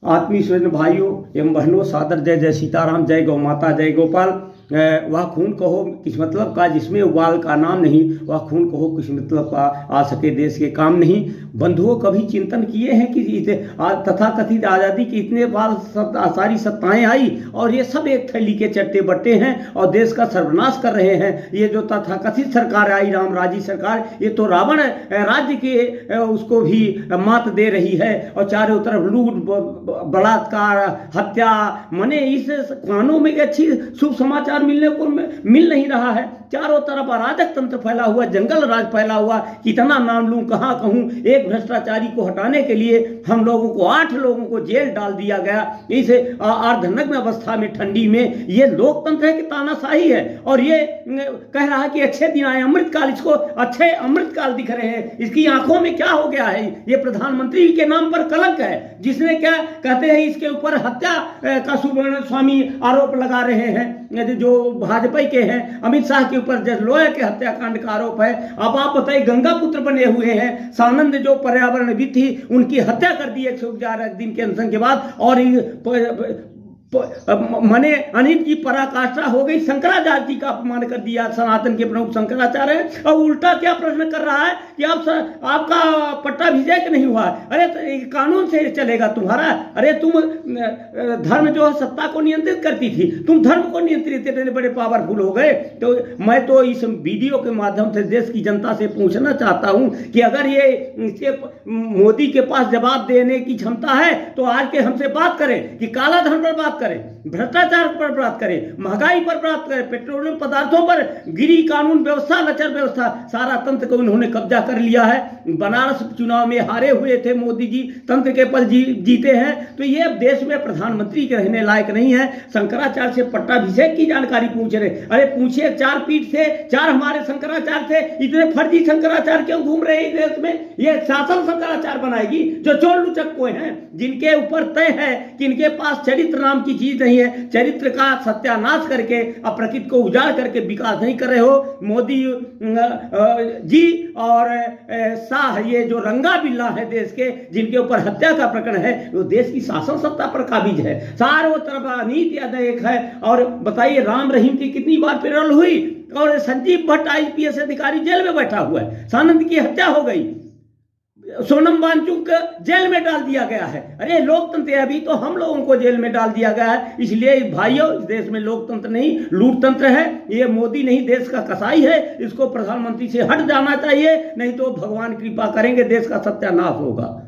आत्मीय स्वजन भाइयों एवं बहनों, सादर जय जय सीताराम, जय गौ माता, जय गोपाल। वह खून कहो किस मतलब का जिसमें उबाल का नाम नहीं, वह खून कहो किस मतलब का आ सके देश के काम नहीं। बंधुओं कभी चिंतन किए हैं कि तथाकथित आज़ादी की इतने बार सारी सत्ताएं आई और ये सब एक थैली के चट्टे बट्टे हैं और देश का सर्वनाश कर रहे हैं। ये जो तथाकथित सरकार आई, रामराजी सरकार, ये तो रावण राज्य के उसको भी मात दे रही है और चारों तरफ लूट, बलात्कार, हत्या, मने इस कानों में अच्छी शुभ समाचार मिलने को मिल नहीं रहा है। चारों तरफ अराजक तंत्र फैला हुआ, जंगल राज फैला हुआ। कितना नाम लूं, कहां कहूं। एक भ्रष्टाचारी को हटाने के लिए हम लोगों को 8 लोगों को जेल डाल दिया गया, इस अर्धनग्न अवस्था में, ठंडी में। ये लोकतंत्र है कि तानाशाही है? और ये कह रहा है कि अच्छे दिन आए, अमृतकाल, इसको अच्छे अमृतकाल दिख रहे हैं। इसकी आंखों में क्या हो गया है? ये प्रधानमंत्री के नाम पर कलंक है, जिसने क्या कहते हैं इसके ऊपर हत्या का सुवर्ण स्वामी आरोप लगा रहे हैं, जो भाजपा के हैं। अमित शाह के ऊपर जसलोया के हत्याकांड का आरोप है। अब आप बताइए, गंगा पुत्र बने हुए हैं, सानंद जो पर्यावरणविद थी, उनकी हत्या कर दी 111 दिन के अनशन के बाद। और मने अनिल की पराकाष्ठा हो गई, शंकराचार्य जी का अपमान कर दिया, सनातन के प्रमुख शंकराचार्य। और उल्टा क्या प्रश्न कर रहा है कि आपका पट्टाभिषेक नहीं हुआ। अरे तो कानून से चलेगा तुम्हारा? अरे तुम धर्म जो है सत्ता को नियंत्रित करती थी, तुम धर्म को नियंत्रित करने बड़े पावरफुल हो गए। तो मैं तो इस वीडियो के माध्यम से देश की जनता से पूछना चाहता हूं कि अगर ये मोदी के पास जवाब देने की क्षमता है तो आज के हमसे बात करें कि काला धन पर बात करें, भ्रष्टाचार पर बात करें, महंगाई पर बात करें, पेट्रोलियम पदार्थों पर गिरी कानून व्यवस्था, लचर व्यवस्था, सारा तंत्र को उन्होंने कब्जा कर लिया है। बनारस चुनाव में हारे हुए थे मोदी जी, तंत्र के पल जीते हैं। तो ये अब देश में प्रधानमंत्री के रहने लायक नहीं है। शंकराचार्य से पट्टाभिषेक की जानकारी पूछ रहे। अरे पूछिए, 4 पीठ थे, 4 हमारे शंकराचार्य थे। इतने फर्जी शंकराचार्य क्यों घूम रहे हैं देश में? ये शासन शंकराचार्य बनाएगी जो चोर लुचक को हैं, जिनके ऊपर तय है कि इनके पास चरित्र नाम की चीज नहीं है। चरित्र का सत्यानाश करके, अप्रकृत को उजाड़ करके विकास नहीं कर रहे हो मोदी जी और शाह। ये जो रंगा बिल्ला है देश के, जिनके ऊपर हत्या का प्रकरण है, वो देश की शासन सत्ता पर काबिज है। चारों तरफ नीति एक है। और बताइए, राम रहीम की कितनी बार पेरोल हुई और संजीव भट्ट IPS अधिकारी जेल में बैठा हुआ है। सानंद की हत्या हो गई, सोनम वांगचुक जेल में डाल दिया गया है। अरे लोकतंत्र है, अभी तो हम लोगों को जेल में डाल दिया गया है। इसलिए भाइयों, इस देश में लोकतंत्र नहीं, लूटतंत्र है। ये मोदी नहीं, देश का कसाई है। इसको प्रधानमंत्री से हट जाना चाहिए, नहीं तो भगवान कृपा करेंगे, देश का सत्यानाश होगा।